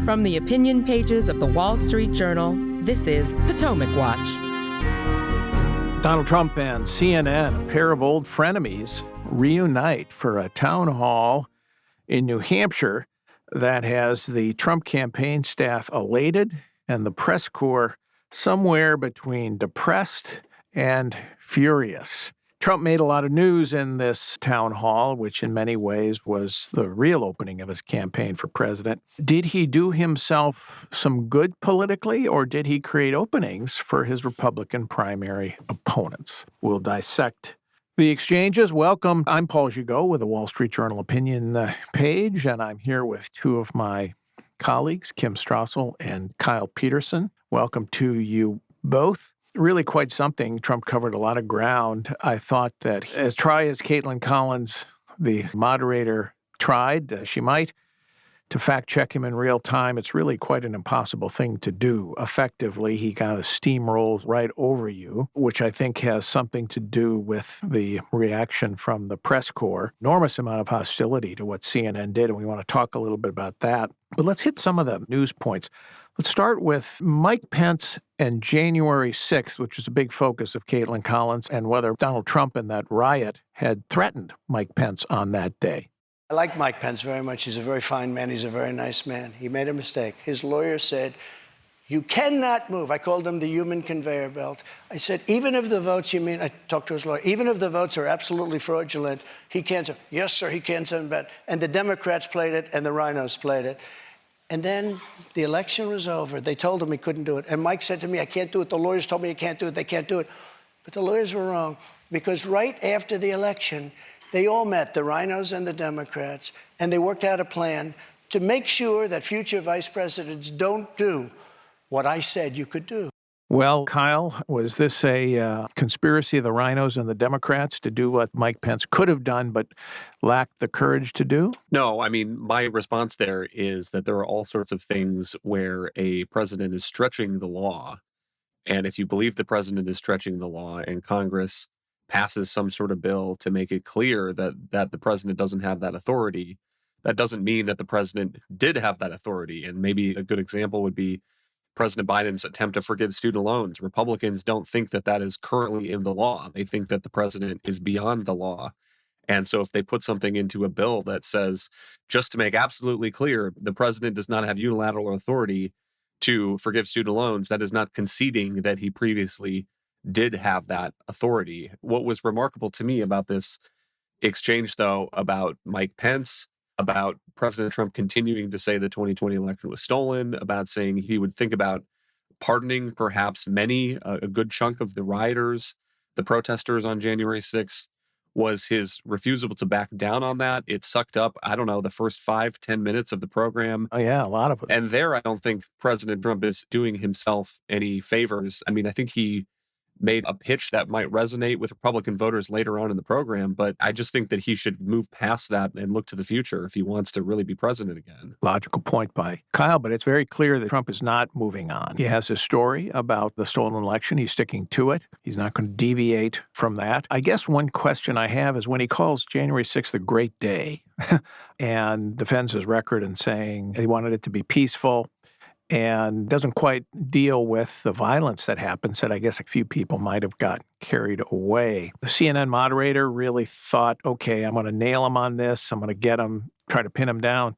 From the opinion pages of the Wall Street Journal, this is Potomac Watch. Donald Trump and CNN, a pair of old frenemies, reunite for a town hall in New Hampshire that has the Trump campaign staff elated and the press corps somewhere between depressed and furious. Trump made a lot of news in this town hall, which in many ways was the real opening of his campaign for president. Did he do himself some good politically, or did he create openings for his Republican primary opponents? We'll dissect the exchanges. Welcome. I'm Paul Gigot with the Wall Street Journal Opinion page, and I'm here with two of my colleagues, Kim Strassel and Kyle Peterson. Welcome to you both. Really quite something. Trump covered a lot of ground. I thought that as try as Caitlin Collins, the moderator, tried, she might, to fact-check him in real time, it's really quite an impossible thing to do. Effectively, he kind of steamrolls right over you, which I think has something to do with the reaction from the press corps. Enormous amount of hostility to what CNN did, and we want to talk a little bit about that. But let's hit some of the news points. Let's start with Mike Pence and January 6th, which is a big focus of Caitlin Collins, and whether Donald Trump and that riot had threatened Mike Pence on that day. I like Mike Pence very much. He's a very fine man. He's a very nice man. He made a mistake. His lawyer said, you cannot move. I called him the human conveyor belt. I said, even if the votes, I talked to his lawyer, even if the votes are absolutely fraudulent, he can't say, yes, sir, he can't send back. And the Democrats played it and the rhinos played it. And then the election was over. They told him he couldn't do it. And Mike said to me, I can't do it. The lawyers told me I can't do it. They can't do it. But the lawyers were wrong, because right after the election, they all met, the rhinos and the Democrats, and they worked out a plan to make sure that future vice presidents don't do what I said you could do. Well, Kyle, was this a conspiracy of the rhinos and the Democrats to do what Mike Pence could have done but lacked the courage to do? No, I mean, my response there is that there are all sorts of things where a president is stretching the law. And if you believe the president is stretching the law and Congress passes some sort of bill to make it clear that the president doesn't have that authority, that doesn't mean that the president did have that authority. And maybe a good example would be President Biden's attempt to forgive student loans. Republicans don't think that that is currently in the law. They think that the president is beyond the law. And so if they put something into a bill that says, just to make absolutely clear, the president does not have unilateral authority to forgive student loans, that is not conceding that he previously did have that authority. What was remarkable to me about this exchange, though, about Mike Pence, about President Trump continuing to say the 2020 election was stolen, about saying he would think about pardoning perhaps a good chunk of the rioters, the protesters on January 6th, was his refusal to back down on that. It sucked up, the first 5-10 minutes of the program. Oh, yeah, a lot of it. And there, I don't think President Trump is doing himself any favors. I mean, I think he made a pitch that might resonate with Republican voters later on in the program, but I just think that he should move past that and look to the future if he wants to really be president again. Logical point by Kyle, but it's very clear that Trump is not moving on. He has his story about the stolen election. He's sticking to it. He's not going to deviate from that. I guess one question I have is when he calls January 6th a great day and defends his record and saying he wanted it to be peaceful, and doesn't quite deal with the violence that happened, said I guess a few people might have gotten carried away. The CNN moderator really thought, okay, I'm going to nail him on this. I'm going to get him, try to pin him down.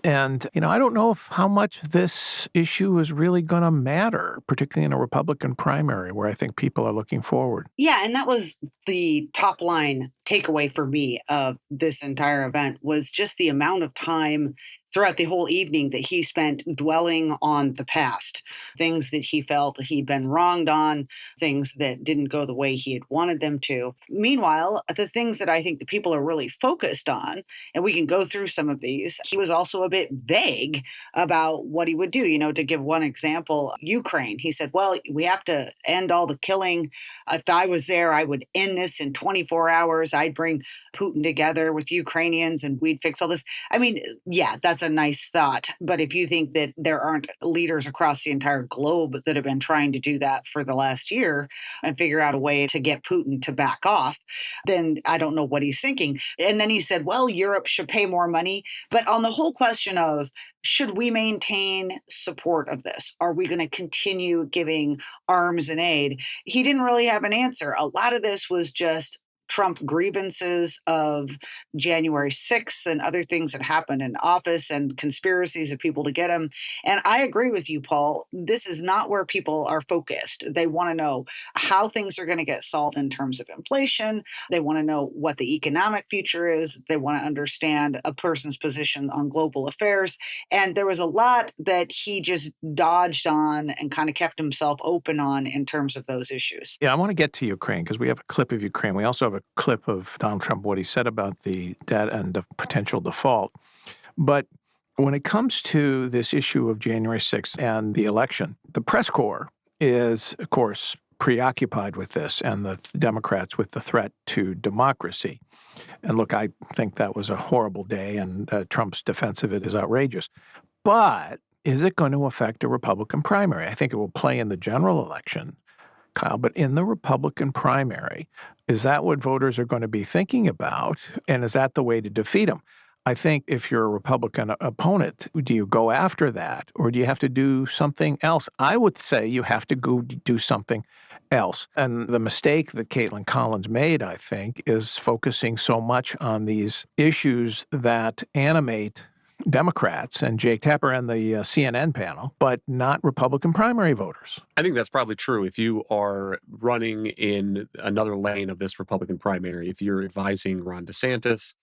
And, I don't know how much this issue is really going to matter, particularly in a Republican primary where I think people are looking forward. Yeah, and that was the top line takeaway for me of this entire event was just the amount of time throughout the whole evening that he spent dwelling on the past, things that he felt he'd been wronged on, things that didn't go the way he had wanted them to. Meanwhile, the things that I think the people are really focused on, and we can go through some of these, he was also a bit vague about what he would do. To give one example, Ukraine, he said, well, we have to end all the killing. If I was there, I would end this in 24 hours. I'd bring Putin together with Ukrainians and we'd fix all this. I mean, yeah, that's a nice thought. But if you think that there aren't leaders across the entire globe that have been trying to do that for the last year and figure out a way to get Putin to back off, then I don't know what he's thinking. And then he said, well, Europe should pay more money. But on the whole question of, should we maintain support of this? Are we going to continue giving arms and aid? He didn't really have an answer. A lot of this was just Trump grievances of January 6th and other things that happened in office and conspiracies of people to get him. And I agree with you, Paul. This is not where people are focused. They want to know how things are going to get solved in terms of inflation. They want to know what the economic future is. They want to understand a person's position on global affairs. And there was a lot that he just dodged on and kind of kept himself open on in terms of those issues. Yeah, I want to get to Ukraine because we have a clip of Ukraine. We also have a clip of Donald Trump, what he said about the debt and the potential default. But when it comes to this issue of January 6th and the election, the press corps is, of course, preoccupied with this, and the Democrats with the threat to democracy. And look, I think that was a horrible day, and Trump's defense of it is outrageous. But is it going to affect a Republican primary? I think it will play in the general election, Kyle, but in the Republican primary, is that what voters are going to be thinking about? And is that the way to defeat them? I think if you're a Republican opponent, do you go after that or do you have to do something else? I would say you have to go do something else. And the mistake that Caitlin Collins made, I think, is focusing so much on these issues that animate Democrats and Jake Tapper and the CNN panel, but not Republican primary voters. I think that's probably true. If you are running in another lane of this Republican primary, if you're advising Ron DeSantis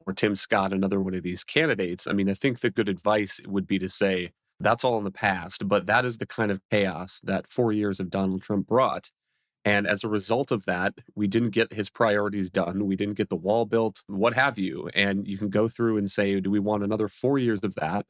or Tim Scott, another one of these candidates, I mean, I think the good advice would be to say that's all in the past, but that is the kind of chaos that 4 years of Donald Trump brought. And as a result of that, we didn't get his priorities done. We didn't get the wall built, what have you. And you can go through and say, do we want another 4 years of that?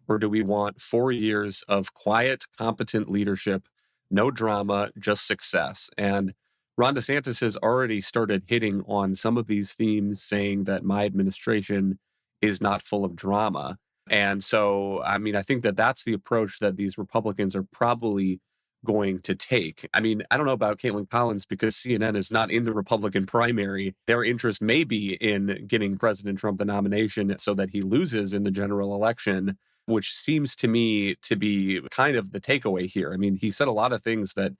Or do we want 4 years of quiet, competent leadership, no drama, just success? And Ron DeSantis has already started hitting on some of these themes, saying that my administration is not full of drama. And so, I mean, I think that that's the approach that these Republicans are probably going to take. I mean, I don't know about Caitlin Collins because CNN is not in the Republican primary. Their interest may be in getting President Trump the nomination so that he loses in the general election, which seems to me to be kind of the takeaway here. I mean, he said a lot of things that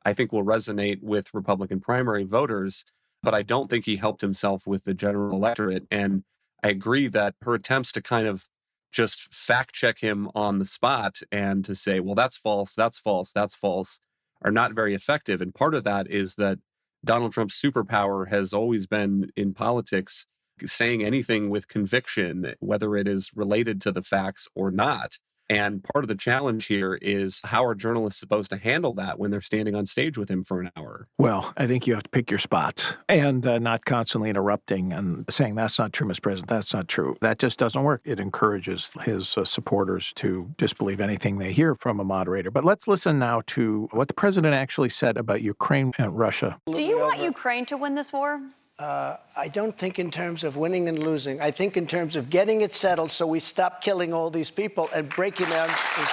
I think will resonate with Republican primary voters, but I don't think he helped himself with the general electorate. And I agree that her attempts to kind of just fact check him on the spot and to say, well, that's false, that's false, that's false, are not very effective. And part of that is that Donald Trump's superpower has always been in politics saying anything with conviction, whether it is related to the facts or not. And part of the challenge here is how are journalists supposed to handle that when they're standing on stage with him for an hour? Well, I think you have to pick your spots and not constantly interrupting and saying that's not true, Mr. President, that's not true. That just doesn't work. It encourages his supporters to disbelieve anything they hear from a moderator. But let's listen now to what the president actually said about Ukraine and Russia. Do you want Ukraine to win this war? I don't think in terms of winning and losing. I think in terms of getting it settled so we stop killing all these people and breaking down this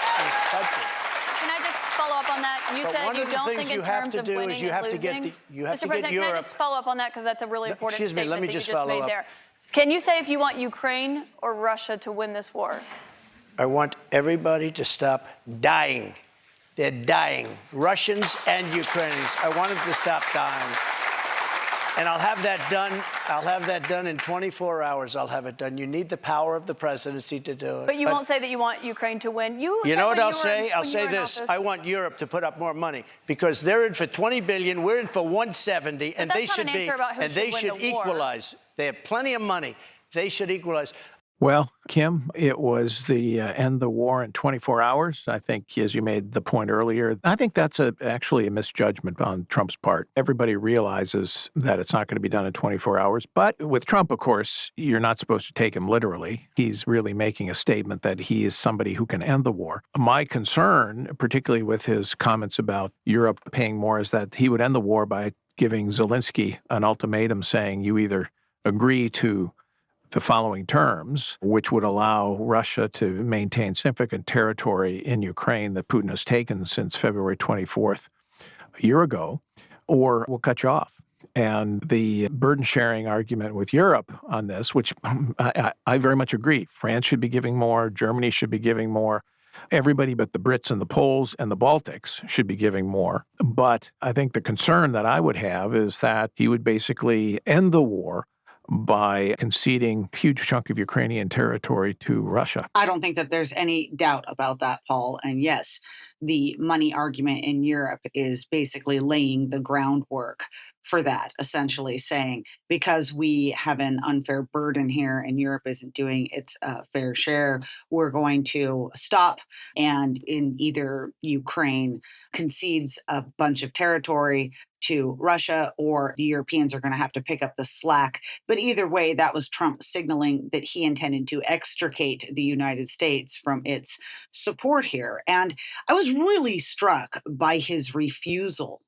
country. Can I just follow up on that? You said you don't think in terms of winning and losing. Mr. President, can I just follow up on that because that's a really important statement that you just made there. Can you say if you want Ukraine or Russia to win this war? I want everybody to stop dying. They're dying. Russians and Ukrainians. I want them to stop dying. And I'll have that done. I'll have that done in 24 hours. I'll have it done. You need the power of the presidency to do it. But you won't say that you want Ukraine to win. You know what I'll say? I'll say this. I want Europe to put up more money because they're in for 20 billion. We're in for 170, and they should be. And they should equalize. They have plenty of money. They should equalize. Well, Kim, it was the end the war in 24 hours. I think, as you made the point earlier, I think that's actually a misjudgment on Trump's part. Everybody realizes that it's not going to be done in 24 hours. But with Trump, of course, you're not supposed to take him literally. He's really making a statement that he is somebody who can end the war. My concern, particularly with his comments about Europe paying more, is that he would end the war by giving Zelensky an ultimatum saying you either agree to the following terms, which would allow Russia to maintain significant territory in Ukraine that Putin has taken since February 24th, a year ago, or we'll cut you off. And the burden-sharing argument with Europe on this, which I very much agree. France should be giving more. Germany should be giving more. Everybody but the Brits and the Poles and the Baltics should be giving more. But I think the concern that I would have is that he would basically end the war by conceding a huge chunk of Ukrainian territory to Russia. I don't think that there's any doubt about that, Paul. And yes, the money argument in Europe is basically laying the groundwork for that, essentially saying, because we have an unfair burden here and Europe isn't doing its fair share, we're going to stop. And in either Ukraine concedes a bunch of territory to Russia, or the Europeans are going to have to pick up the slack. But either way, that was Trump signaling that he intended to extricate the United States from its support here. And I was really struck by his refusal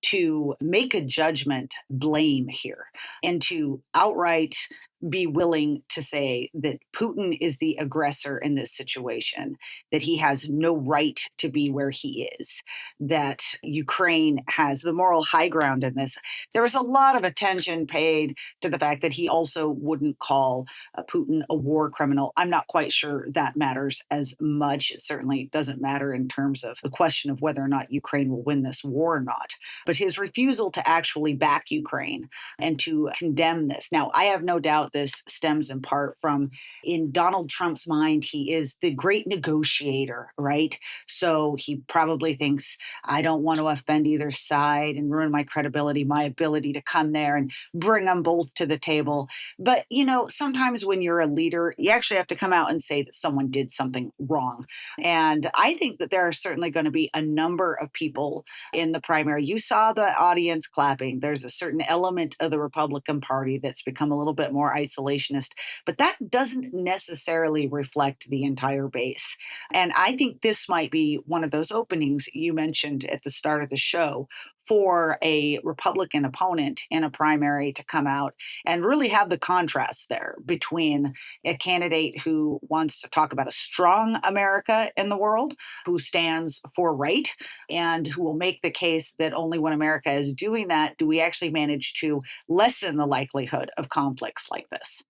to make a judgment blame here and to outright be willing to say that Putin is the aggressor in this situation, that he has no right to be where he is, that Ukraine has the moral high ground in this. There was a lot of attention paid to the fact that he also wouldn't call Putin a war criminal. I'm not quite sure that matters as much. It certainly doesn't matter in terms of the question of whether or not Ukraine will win this war or not. But his refusal to actually back Ukraine and to condemn this. Now, I have no doubt this stems in part from, in Donald Trump's mind, he is the great negotiator, right? So he probably thinks, I don't want to offend either side and ruin my credibility, my ability to come there and bring them both to the table. But, sometimes when you're a leader, you actually have to come out and say that someone did something wrong. And I think that there are certainly going to be a number of people in the primary. You saw the audience clapping. There's a certain element of the Republican Party that's become a little bit more isolationist, but that doesn't necessarily reflect the entire base. And I think this might be one of those openings you mentioned at the start of the show for a Republican opponent in a primary to come out and really have the contrast there between a candidate who wants to talk about a strong America in the world, who stands for right, and who will make the case that only when America is doing that do we actually manage to lessen the likelihood of conflicts like this.